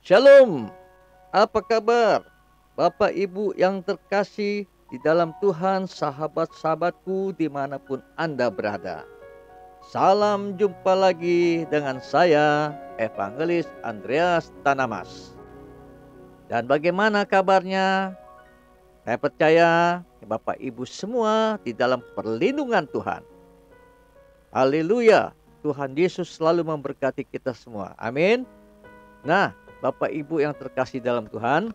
Shalom, apa kabar? Bapak Ibu yang terkasih di dalam Tuhan, sahabat-sahabatku dimanapun Anda berada. Salam jumpa lagi dengan saya, Evangelis Andreas Tanamas. Dan bagaimana kabarnya? Saya percaya Bapak Ibu semua di dalam perlindungan Tuhan. Haleluya, Tuhan Yesus selalu memberkati kita semua. Amin. Nah, Bapak Ibu yang terkasih dalam Tuhan,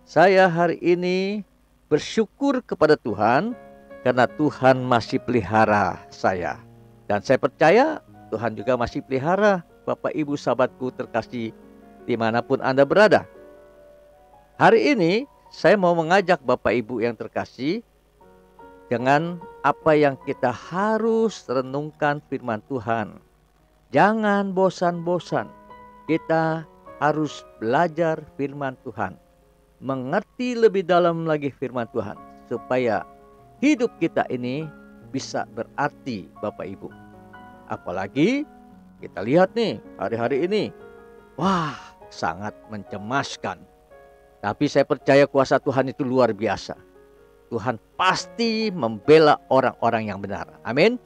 saya hari ini bersyukur kepada Tuhan karena Tuhan masih pelihara saya. Dan saya percaya Tuhan juga masih pelihara Bapak Ibu sahabatku terkasih dimanapun Anda berada. Hari ini saya mau mengajak Bapak Ibu yang terkasih dengan apa yang kita harus renungkan firman Tuhan. Jangan bosan-bosan, kita harus belajar firman Tuhan, mengerti lebih dalam lagi firman Tuhan, supaya hidup kita ini bisa berarti Bapak Ibu. Apalagi kita lihat nih hari-hari ini, wah sangat mencemaskan. Tapi saya percaya kuasa Tuhan itu luar biasa. Tuhan pasti membela orang-orang yang benar. Amin.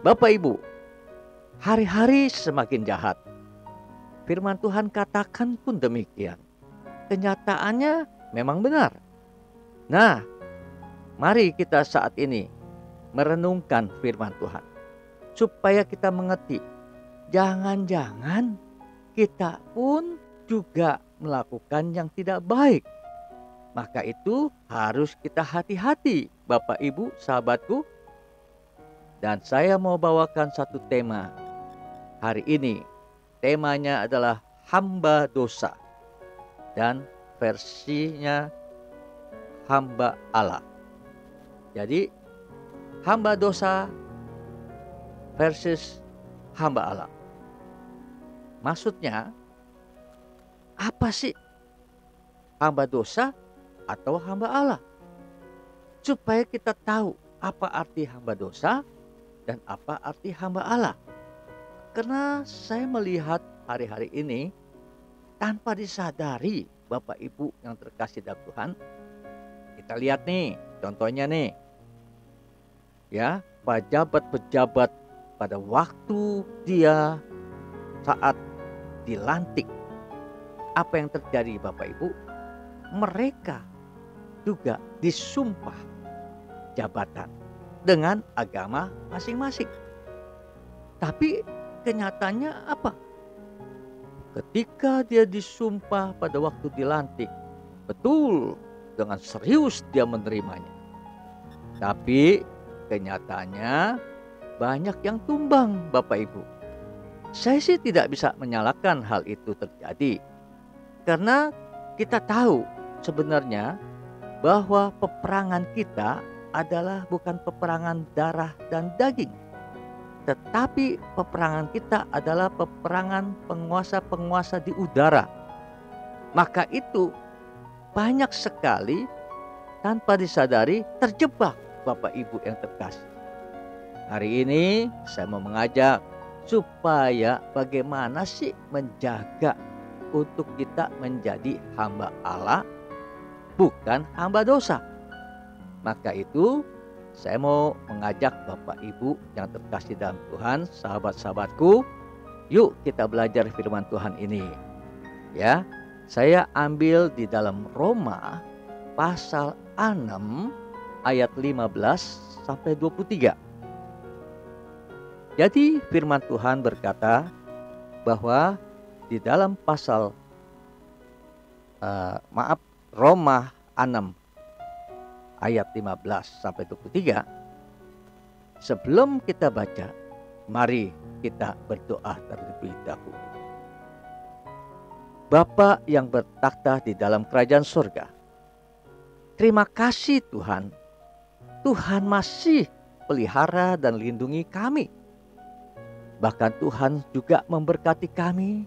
Bapak Ibu, hari-hari semakin jahat. Firman Tuhan katakan pun demikian. Kenyataannya memang benar. Nah, mari kita saat ini merenungkan firman Tuhan, supaya kita mengerti, jangan-jangan kita pun juga melakukan yang tidak baik. Maka itu harus kita hati-hati, Bapak Ibu sahabatku. Dan saya mau bawakan satu tema hari ini. Temanya adalah hamba dosa dan versinya hamba Allah. Jadi hamba dosa versus hamba Allah. Maksudnya apa sih hamba dosa atau hamba Allah? Supaya kita tahu apa arti hamba dosa dan apa arti hamba Allah. Karena saya melihat hari-hari ini tanpa disadari Bapak Ibu yang terkasih dalam Tuhan. Kita lihat nih, contohnya nih. Ya, pejabat-pejabat pada waktu dia saat dilantik. Apa yang terjadi Bapak Ibu? Mereka juga disumpah jabatan dengan agama masing-masing. Tapi kenyataannya apa? Ketika dia disumpah pada waktu dilantik, betul dengan serius dia menerimanya. Tapi kenyataannya banyak yang tumbang Bapak Ibu. Saya sih tidak bisa menyalahkan hal itu terjadi. Karena kita tahu sebenarnya bahwa peperangan kita adalah bukan peperangan darah dan daging. Tetapi peperangan kita adalah peperangan penguasa-penguasa di udara. Maka itu banyak sekali tanpa disadari terjebak Bapak Ibu yang terkasih. Hari ini saya mau mengajak supaya bagaimana sih menjaga untuk kita menjadi hamba Allah, bukan hamba dosa. Maka itu saya mau mengajak Bapak Ibu yang terkasih dalam Tuhan, sahabat-sahabatku, yuk kita belajar firman Tuhan ini. Ya, saya ambil di dalam Roma pasal 6 ayat 15 sampai 23. Jadi firman Tuhan berkata bahwa di dalam pasal Roma 6 ayat 15 sampai 23. Sebelum kita baca, mari kita berdoa terlebih dahulu. Bapa yang bertakhta di dalam kerajaan surga, terima kasih Tuhan. Tuhan masih pelihara dan lindungi kami. Bahkan Tuhan juga memberkati kami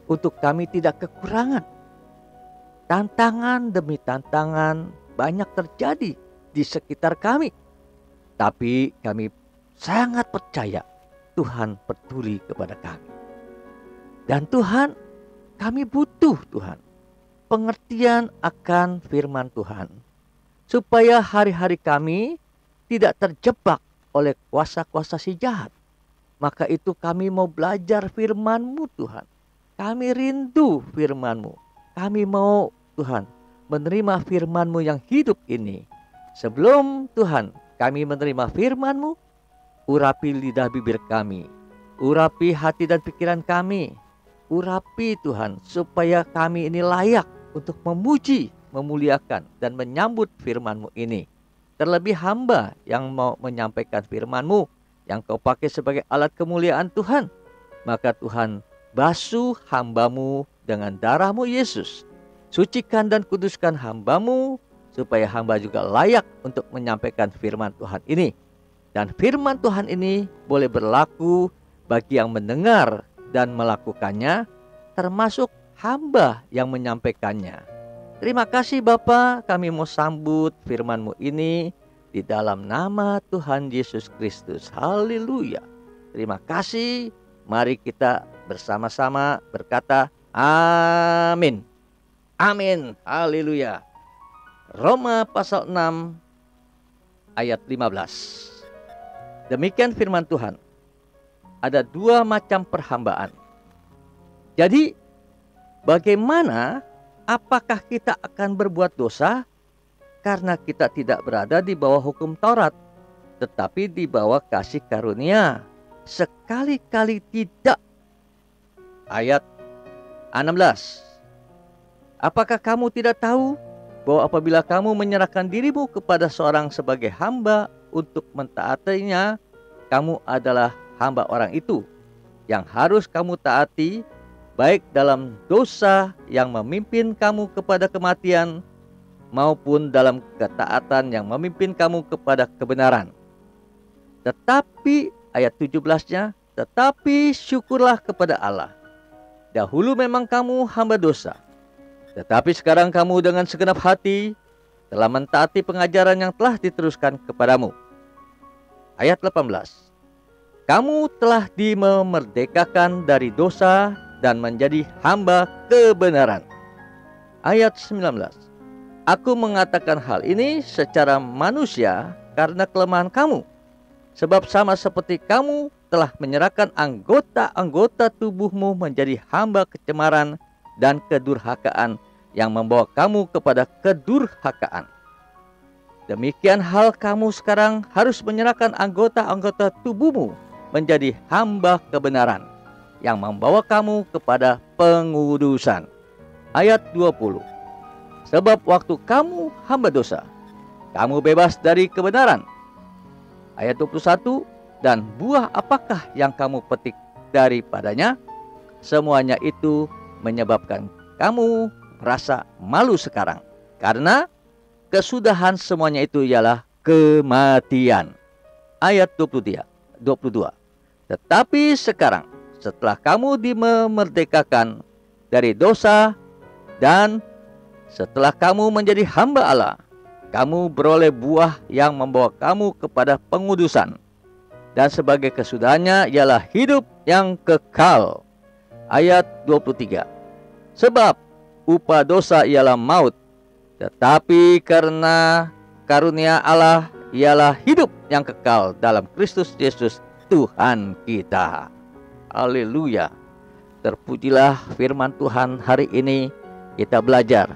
untuk kami tidak kekurangan. Tantangan demi tantangan banyak terjadi di sekitar kami. Tapi kami sangat percaya Tuhan peduli kepada kami. Dan Tuhan kami butuh Tuhan pengertian akan firman Tuhan, supaya hari-hari kami tidak terjebak oleh kuasa-kuasa si jahat. Maka itu kami mau belajar firman-Mu Tuhan. Kami rindu firman-Mu. Kami mau Tuhan menerima firman-Mu yang hidup ini. Sebelum Tuhan kami menerima firman-Mu, urapi lidah bibir kami, urapi hati dan pikiran kami, urapi Tuhan supaya kami ini layak untuk memuji, memuliakan dan menyambut firman-Mu ini. Terlebih hamba yang mau menyampaikan firman-Mu yang Kau pakai sebagai alat kemuliaan Tuhan. Maka Tuhan, basuh hamba-Mu dengan darah-Mu Yesus. Sucikan dan kuduskan hamba-Mu supaya hamba juga layak untuk menyampaikan firman Tuhan ini. Dan firman Tuhan ini boleh berlaku bagi yang mendengar dan melakukannya, termasuk hamba yang menyampaikannya. Terima kasih Bapa, kami mau sambut firman-Mu ini di dalam nama Tuhan Yesus Kristus. Haleluya. Terima kasih. Mari kita bersama-sama berkata amin. Amin. Haleluya. Roma pasal 6 ayat 15. Demikian firman Tuhan. Ada dua macam perhambaan. Jadi bagaimana, apakah kita akan berbuat dosa karena kita tidak berada di bawah hukum Taurat, tetapi di bawah kasih karunia? Sekali-kali tidak. Ayat 16. Apakah kamu tidak tahu bahwa apabila kamu menyerahkan dirimu kepada seorang sebagai hamba untuk mentaatinya, kamu adalah hamba orang itu yang harus kamu taati, baik dalam dosa yang memimpin kamu kepada kematian, maupun dalam ketaatan yang memimpin kamu kepada kebenaran. Tetapi ayat 17-nya, tetapi syukurlah kepada Allah. Dahulu memang kamu hamba dosa, tetapi sekarang kamu dengan segenap hati telah mentaati pengajaran yang telah diteruskan kepadamu. Ayat 18. Kamu telah dimerdekakan dari dosa dan menjadi hamba kebenaran. Ayat 19. Aku mengatakan hal ini secara manusia karena kelemahan kamu. Sebab sama seperti kamu telah menyerahkan anggota-anggota tubuhmu menjadi hamba kecemaran dan kedurhakaan yang membawa kamu kepada kedurhakaan. Demikian hal kamu sekarang harus menyerahkan anggota-anggota tubuhmu menjadi hamba kebenaran yang membawa kamu kepada pengudusan. Ayat 20. Sebab waktu kamu hamba dosa, kamu bebas dari kebenaran. Ayat 21. Dan buah apakah yang kamu petik daripadanya? Semuanya itu menyebabkan kamu merasa malu sekarang. Karena kesudahan semuanya itu ialah kematian. Ayat 22. Tetapi sekarang, setelah kamu dimerdekakan dari dosa dan setelah kamu menjadi hamba Allah, kamu beroleh buah yang membawa kamu kepada pengudusan. Dan sebagai kesudahannya ialah hidup yang kekal. Ayat 23. Sebab upah dosa ialah maut, tetapi karena karunia Allah ialah hidup yang kekal dalam Kristus Yesus Tuhan kita. Haleluya. Terpujilah firman Tuhan hari ini. Kita belajar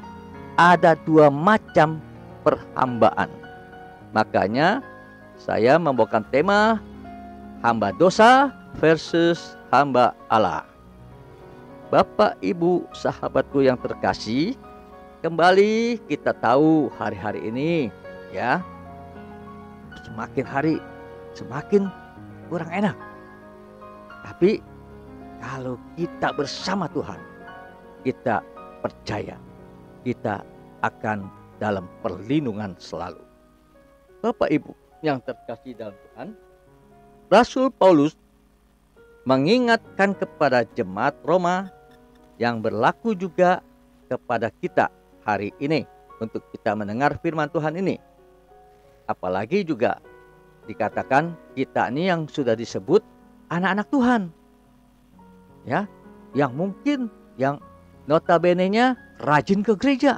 ada dua macam perhambaan. Makanya saya membawakan tema hamba dosa versus hamba Allah. Bapak, Ibu, sahabatku yang terkasih, kembali kita tahu hari-hari ini ya, semakin hari semakin kurang enak. Tapi kalau kita bersama Tuhan, kita percaya kita akan dalam perlindungan selalu. Bapak Ibu yang terkasih dalam Tuhan, Rasul Paulus mengingatkan kepada jemaat Roma yang berlaku juga kepada kita hari ini untuk kita mendengar firman Tuhan ini. Apalagi juga dikatakan kita ini yang sudah disebut anak-anak Tuhan. Ya, yang mungkin yang notabene-nya rajin ke gereja,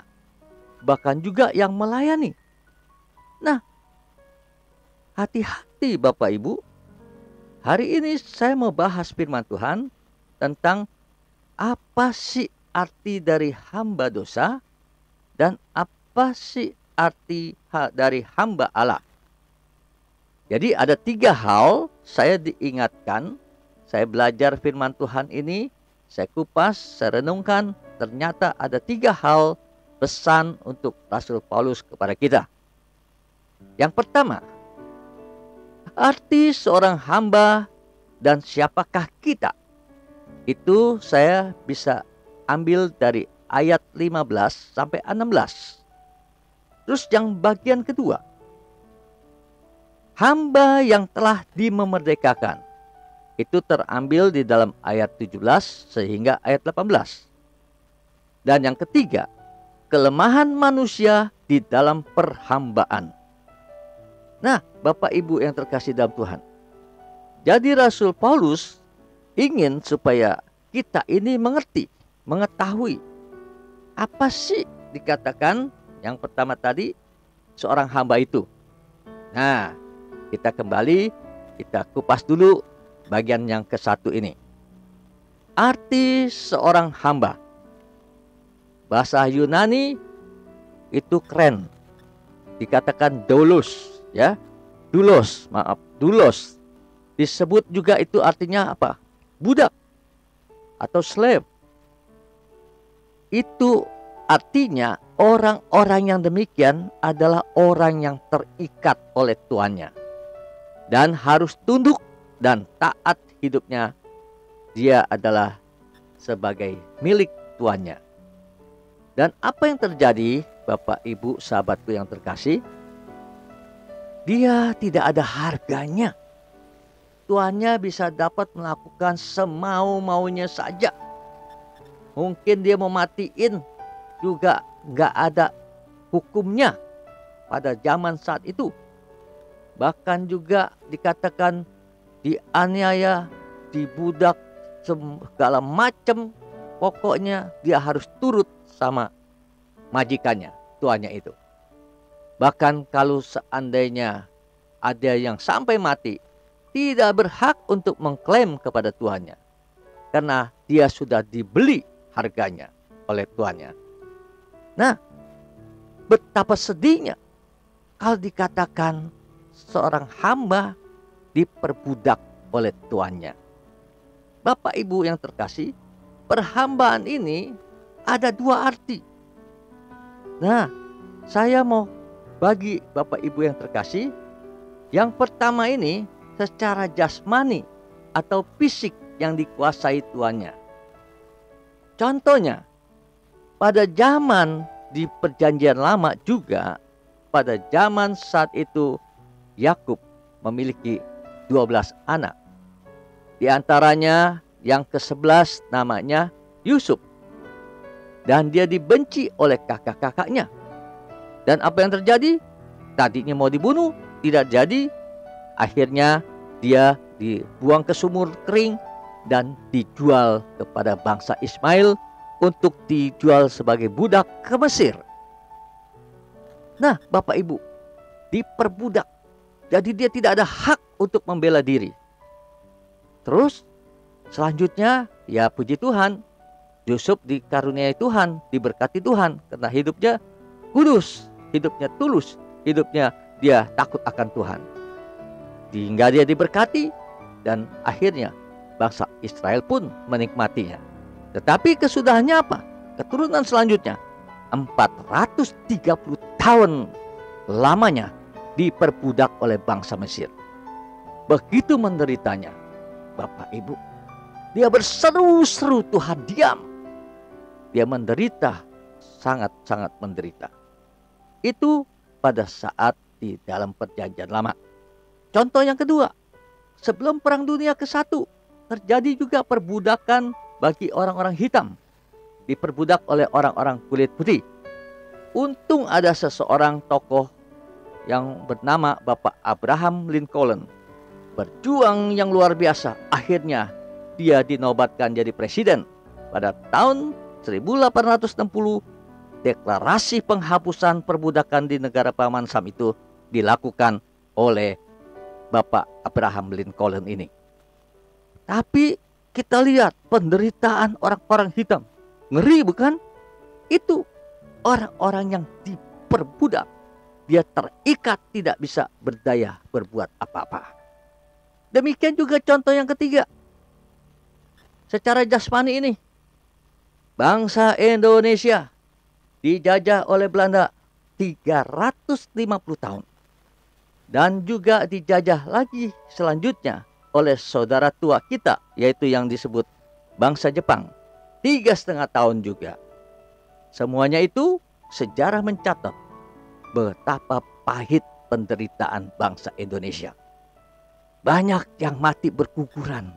bahkan juga yang melayani. Nah, hati-hati Bapak Ibu. Hari ini saya mau bahas firman Tuhan tentang apa sih arti dari hamba dosa dan apa sih arti dari hamba Allah. Jadi ada 3 hal saya diingatkan, saya belajar firman Tuhan ini, saya kupas, saya renungkan, ternyata ada 3 hal pesan untuk Rasul Paulus kepada kita. Yang pertama, arti seorang hamba dan siapakah kita? Itu saya bisa ambil dari ayat 15 sampai 16. Terus yang bagian kedua, hamba yang telah dimerdekakan. Itu terambil di dalam ayat 17 sehingga ayat 18. Dan yang ketiga, kelemahan manusia di dalam perhambaan. Nah, Bapak Ibu yang terkasih dalam Tuhan. Jadi Rasul Paulus ingin supaya kita ini mengerti, mengetahui apa sih dikatakan yang pertama tadi seorang hamba itu. Nah, kita kembali, kita kupas dulu bagian yang ke-1 ini. Arti seorang hamba. Bahasa Yunani itu keren. Dikatakan doulos, ya. Doulos. Disebut juga itu artinya apa? Budak atau slave. Itu artinya orang-orang yang demikian adalah orang yang terikat oleh tuannya dan harus tunduk dan taat hidupnya. Dia adalah sebagai milik tuannya. Dan apa yang terjadi, Bapak Ibu sahabatku yang terkasih? Dia tidak ada harganya. Tuannya bisa dapat melakukan semau-maunya saja. Mungkin dia mau matiin juga nggak ada hukumnya pada zaman saat itu. Bahkan juga dikatakan dianiaya, dibudak, segala macam. Pokoknya dia harus turut sama majikannya, tuannya itu. Bahkan kalau seandainya ada yang sampai mati, tidak berhak untuk mengklaim kepada tuannya. Karena dia sudah dibeli harganya oleh tuannya. Nah, betapa sedihnya kalau dikatakan seorang hamba diperbudak oleh tuannya. Bapak Ibu yang terkasih, perhambaan ini ada 2 arti. Nah, saya mau bagi Bapak Ibu yang terkasih, yang pertama ini secara jasmani atau fisik yang dikuasai tuannya. Contohnya, pada zaman di Perjanjian Lama juga, pada zaman saat itu Yakub memiliki 12 anak. Di antaranya yang ke-11 namanya Yusuf. Dan dia dibenci oleh kakak-kakaknya. Dan apa yang terjadi? Tadinya mau dibunuh, tidak jadi. Akhirnya dia dibuang ke sumur kering dan dijual kepada bangsa Ismail untuk dijual sebagai budak ke Mesir. Nah, Bapak Ibu, diperbudak. Jadi dia tidak ada hak untuk membela diri. Terus selanjutnya, ya puji Tuhan, Yusuf dikaruniai Tuhan, diberkati Tuhan karena hidupnya kudus, hidupnya tulus, hidupnya dia takut akan Tuhan. Hingga dia diberkati dan akhirnya bangsa Israel pun menikmatinya. Tetapi kesudahannya apa? Keturunan selanjutnya 430 tahun lamanya diperbudak oleh bangsa Mesir. Begitu menderitanya, Bapak Ibu. Dia berseru-seru, Tuhan diam. Dia menderita, sangat-sangat menderita. Itu pada saat di dalam Perjanjian Lama. Contoh yang kedua, sebelum Perang Dunia ke-1 terjadi juga perbudakan bagi orang-orang hitam. Diperbudak oleh orang-orang kulit putih. Untung ada seseorang tokoh yang bernama Bapak Abraham Lincoln. Berjuang yang luar biasa. Akhirnya dia dinobatkan jadi presiden pada tahun 1860, deklarasi penghapusan perbudakan di negara Paman Sam itu dilakukan oleh Bapak Abraham Lincoln ini. Tapi kita lihat penderitaan orang-orang hitam. Ngeri bukan? Itu orang-orang yang diperbudak. Dia terikat, tidak bisa berdaya berbuat apa-apa. Demikian juga contoh yang ketiga. Secara jasmani ini, bangsa Indonesia dijajah oleh Belanda 350 tahun. Dan juga dijajah lagi selanjutnya oleh saudara tua kita, yaitu yang disebut bangsa Jepang, 3,5 tahun juga. Semuanya itu sejarah mencatat betapa pahit penderitaan bangsa Indonesia. Banyak yang mati berguguran,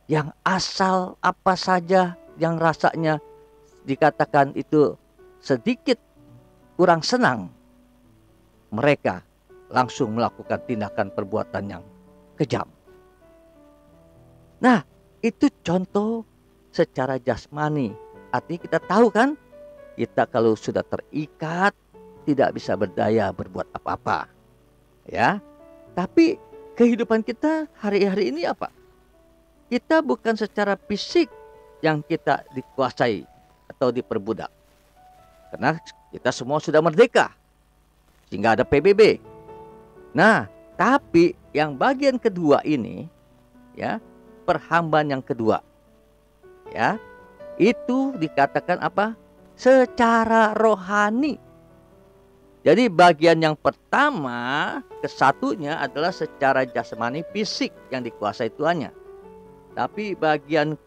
yang asal apa saja yang rasanya dikatakan itu sedikit kurang senang, mereka langsung melakukan tindakan perbuatan yang kejam. Nah, itu contoh secara jasmani. Artinya kita tahu kan, kita kalau sudah terikat tidak bisa berdaya berbuat apa-apa. Ya. Tapi kehidupan kita hari-hari ini apa? Kita bukan secara fisik yang kita dikuasai atau diperbudak. Karena kita semua sudah merdeka. Sehingga ada PBB. Nah, tapi yang bagian kedua ini, ya, perhambaan yang kedua, ya, itu dikatakan apa? Secara rohani. Jadi bagian yang pertama, kesatunya adalah secara jasmani fisik yang dikuasai Tuhannya. Tapi bagian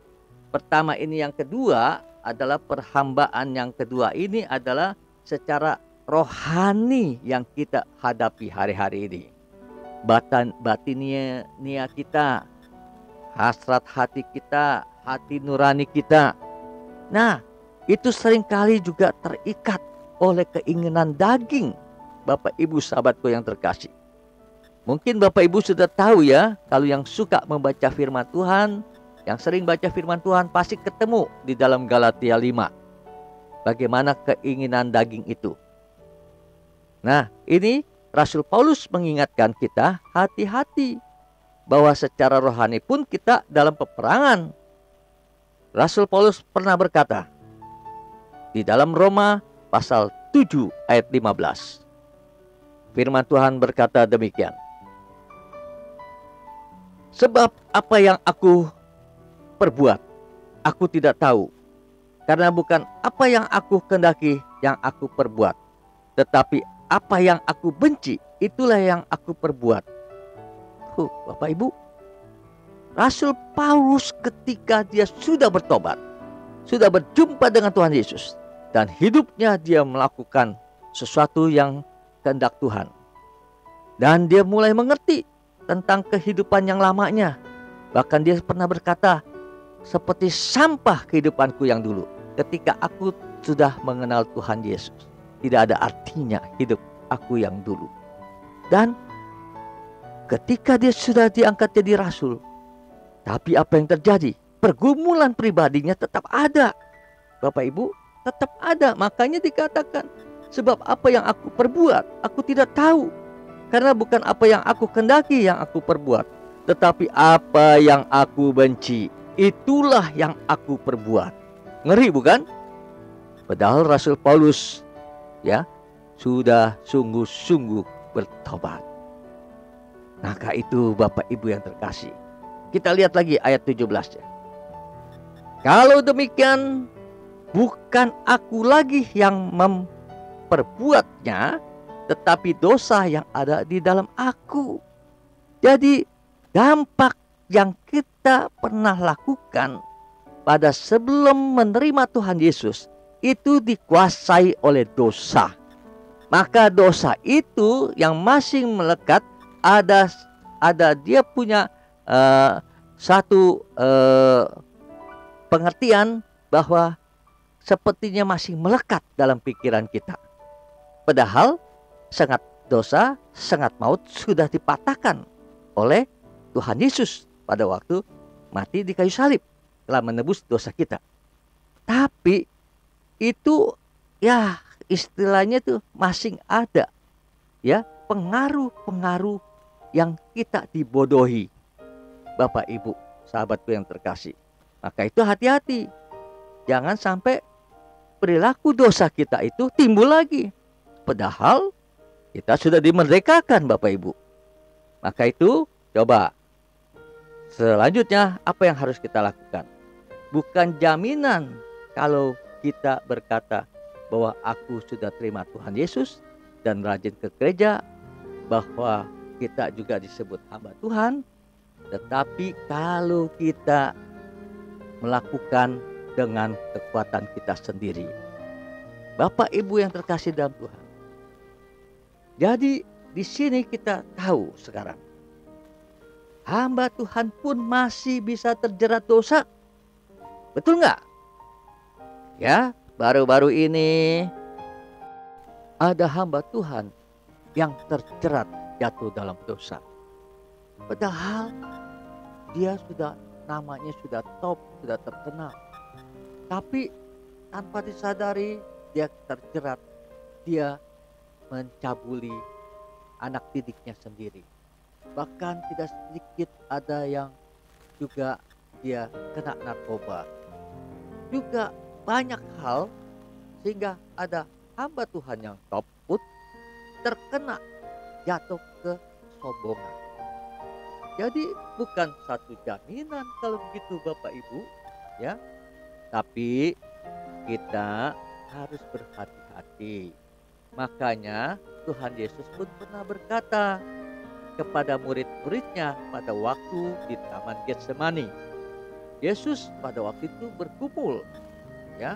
pertama ini yang kedua adalah perhambaan yang kedua ini adalah secara rohani yang kita hadapi hari-hari ini. Batinnya kita, hasrat hati kita, hati nurani kita. Nah, itu seringkali juga terikat oleh keinginan daging. Bapak Ibu sahabatku yang terkasih. Mungkin Bapak Ibu sudah tahu ya, kalau yang suka membaca firman Tuhan, yang sering baca firman Tuhan pasti ketemu di dalam Galatia 5. Bagaimana keinginan daging itu. Nah, ini Rasul Paulus mengingatkan kita hati-hati bahwa secara rohani pun kita dalam peperangan. Rasul Paulus pernah berkata di dalam Roma pasal 7 ayat 15. Firman Tuhan berkata demikian. Sebab apa yang aku perbuat, aku tidak tahu. Karena bukan apa yang aku kehendaki yang aku perbuat, tetapi apa yang aku benci, itulah yang aku perbuat. Bapak Ibu, Rasul Paulus ketika dia sudah bertobat, sudah berjumpa dengan Tuhan Yesus, dan hidupnya dia melakukan sesuatu yang kehendak Tuhan. Dan dia mulai mengerti tentang kehidupan yang lamanya. Bahkan dia pernah berkata, seperti sampah kehidupanku yang dulu. Ketika aku sudah mengenal Tuhan Yesus, tidak ada artinya hidup aku yang dulu. Dan ketika dia sudah diangkat jadi rasul, tapi apa yang terjadi? Pergumulan pribadinya tetap ada. Bapak Ibu, tetap ada. Makanya dikatakan, sebab apa yang aku perbuat, aku tidak tahu. Karena bukan apa yang aku kehendaki yang aku perbuat, tetapi apa yang aku benci, itulah yang aku perbuat. Ngeri bukan? Padahal Rasul Paulus ya sudah sungguh-sungguh bertobat. Maka itu Bapak Ibu yang terkasih. Kita lihat lagi ayat 17 ya. Kalau demikian, bukan aku lagi yang memperbuatnya, tetapi dosa yang ada di dalam aku. Jadi dampak yang kita pernah lakukan pada sebelum menerima Tuhan Yesus itu dikuasai oleh dosa. Maka dosa itu yang masih melekat, ada dia punya satu pengertian bahwa sepertinya masih melekat dalam pikiran kita. Padahal sengat dosa, sengat maut sudah dipatahkan oleh Tuhan Yesus pada waktu mati di kayu salib, telah menebus dosa kita. Tapi itu ya istilahnya tuh masing ada ya pengaruh-pengaruh yang kita dibodohi. Bapak Ibu, sahabatku yang terkasih. Maka itu hati-hati. Jangan sampai perilaku dosa kita itu timbul lagi. Padahal kita sudah dimerdekakan Bapak Ibu. Maka itu coba selanjutnya apa yang harus kita lakukan? Bukan jaminan kalau kita berkata bahwa aku sudah terima Tuhan Yesus dan rajin ke gereja, bahwa kita juga disebut hamba Tuhan. Tetapi kalau kita melakukan dengan kekuatan kita sendiri, Bapak Ibu yang terkasih dalam Tuhan. Jadi di sini kita tahu sekarang, hamba Tuhan pun masih bisa terjerat dosa. Betul nggak? Ya, baru-baru ini ada hamba Tuhan yang terjerat jatuh dalam dosa. Padahal dia namanya sudah top, sudah terkenal. Tapi tanpa disadari dia terjerat. Dia mencabuli anak didiknya sendiri. Bahkan tidak sedikit ada yang juga dia kena narkoba. Juga banyak hal sehingga ada hamba Tuhan yang top put terkena jatuh ke sombongan. Jadi bukan satu jaminan kalau begitu Bapak Ibu ya. Tapi kita harus berhati-hati. Makanya Tuhan Yesus pun pernah berkata kepada murid-muridnya pada waktu di Taman Getsemani. Yesus pada waktu itu berkumpul ya.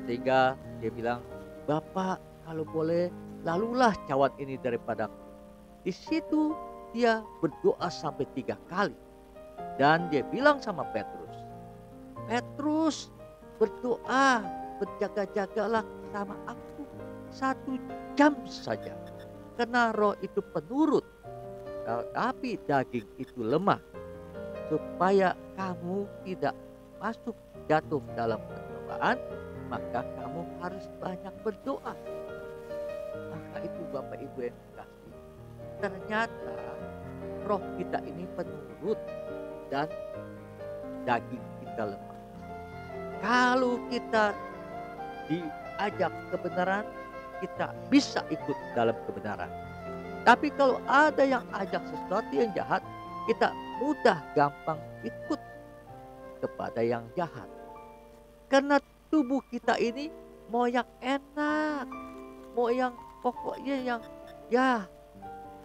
Sehingga dia bilang, "Bapak, kalau boleh lalulah cawan ini daripadaku." Di situ dia berdoa sampai 3 kali. Dan dia bilang sama Petrus, "Petrus, berdoa, berjaga-jagalah sama aku 1 jam saja. Karena roh itu penurut, tapi daging itu lemah. Supaya kamu tidak masuk jatuh dalam pencobaan, maka kamu harus banyak berdoa." Maka itu Bapak Ibu yang dikasih, ternyata roh kita ini penurut dan daging kita lemah. Kalau kita diajak kebenaran, kita bisa ikut dalam kebenaran. Tapi kalau ada yang ajak sesuatu yang jahat, kita mudah gampang ikut kepada yang jahat. Karena tubuh kita ini mau yang enak, mau yang pokoknya yang ya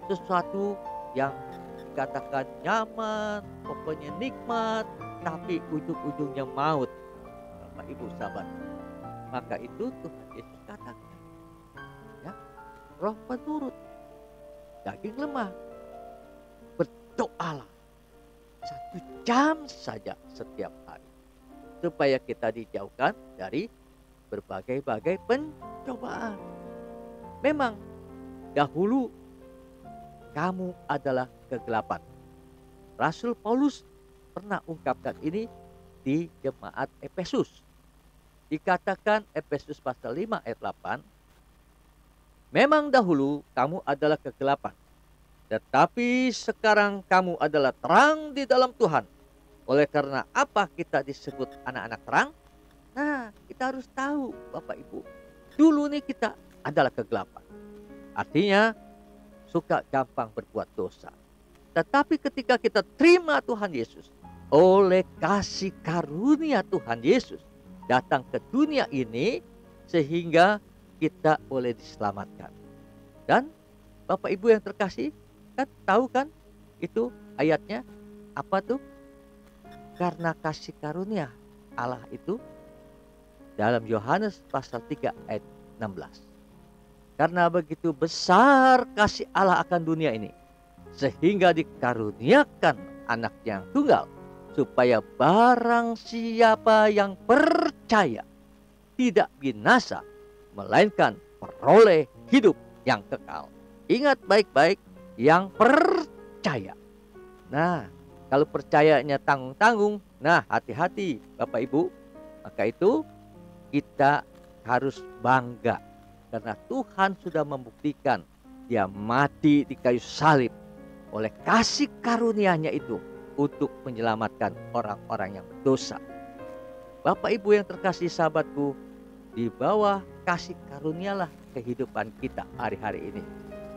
sesuatu yang dikatakan nyaman, pokoknya nikmat, tapi ujung-ujungnya maut. Bapak Ibu sahabat. Maka itu Tuhan Yesus katakan, ya, roh penurut, daging lemah. Berdoalah 1 jam saja setiap hari, supaya kita dijauhkan dari berbagai-bagai pencobaan. Memang dahulu kamu adalah kegelapan. Rasul Paulus pernah ungkapkan ini di jemaat Efesus. Dikatakan Efesus pasal 5 ayat 8, "Memang dahulu kamu adalah kegelapan, tetapi sekarang kamu adalah terang di dalam Tuhan." Oleh karena apa kita disebut anak-anak terang? Nah, kita harus tahu Bapak Ibu, dulu nih kita adalah kegelapan. Artinya suka gampang berbuat dosa. Tetapi ketika kita terima Tuhan Yesus, oleh kasih karunia Tuhan Yesus datang ke dunia ini, sehingga kita boleh diselamatkan. Dan Bapak Ibu yang terkasih, kan tahu kan itu ayatnya apa tuh? Karena kasih karunia Allah itu dalam Yohanes pasal 3 ayat 16. Karena begitu besar kasih Allah akan dunia ini, sehingga dikaruniakan anak yang tunggal, supaya barang siapa yang percaya tidak binasa, melainkan peroleh hidup yang kekal. Ingat baik-baik, yang percaya. Nah, kalau percayanya tanggung-tanggung, nah hati-hati Bapak Ibu. Maka itu kita harus bangga karena Tuhan sudah membuktikan dia mati di kayu salib oleh kasih karunia-Nya itu untuk menyelamatkan orang-orang yang berdosa. Bapak Ibu yang terkasih sahabatku, di bawah kasih karunialah kehidupan kita hari-hari ini.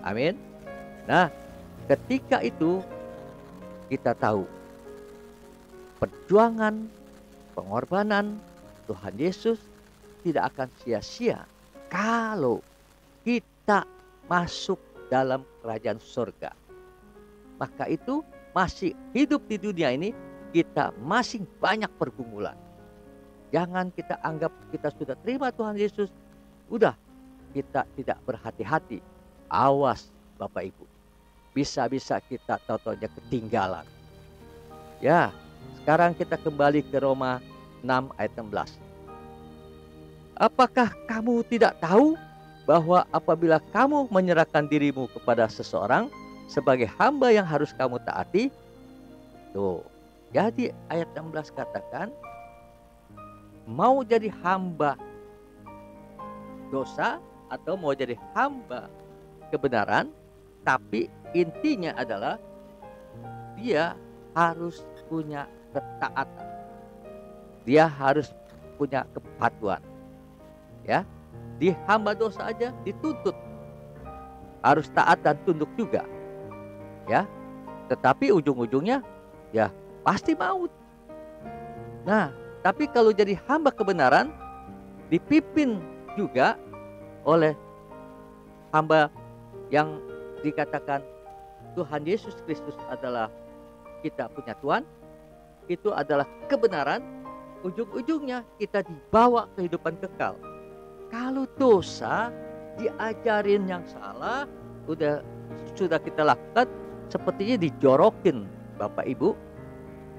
Amin. Nah, ketika itu kita tahu perjuangan, pengorbanan Tuhan Yesus tidak akan sia-sia kalau kita masuk dalam kerajaan surga. Maka itu masih hidup di dunia ini kita masih banyak pergumulan. Jangan kita anggap kita sudah terima Tuhan Yesus, udah kita tidak berhati-hati. Awas Bapak Ibu, bisa-bisa kita tahu-tahunya ketinggalan. Ya, sekarang kita kembali ke Roma 6 ayat 16. Apakah kamu tidak tahu bahwa apabila kamu menyerahkan dirimu kepada seseorang sebagai hamba yang harus kamu taati? Tuh, jadi ayat 16 katakan, mau jadi hamba dosa atau mau jadi hamba kebenaran, tapi intinya adalah dia harus punya ketaatan. Dia harus punya kepatuhan. Ya, di hamba dosa aja dituntut harus taat dan tunduk juga. Ya, tetapi ujung-ujungnya ya pasti maut. Nah, tapi kalau jadi hamba kebenaran dipimpin juga oleh hamba yang dikatakan Tuhan Yesus Kristus adalah kita punya Tuhan, itu adalah kebenaran. Ujung-ujungnya kita dibawa kehidupan kekal. Kalau dosa diajarin yang salah, sudah kita lakukan, sepertinya dijorokin Bapak Ibu,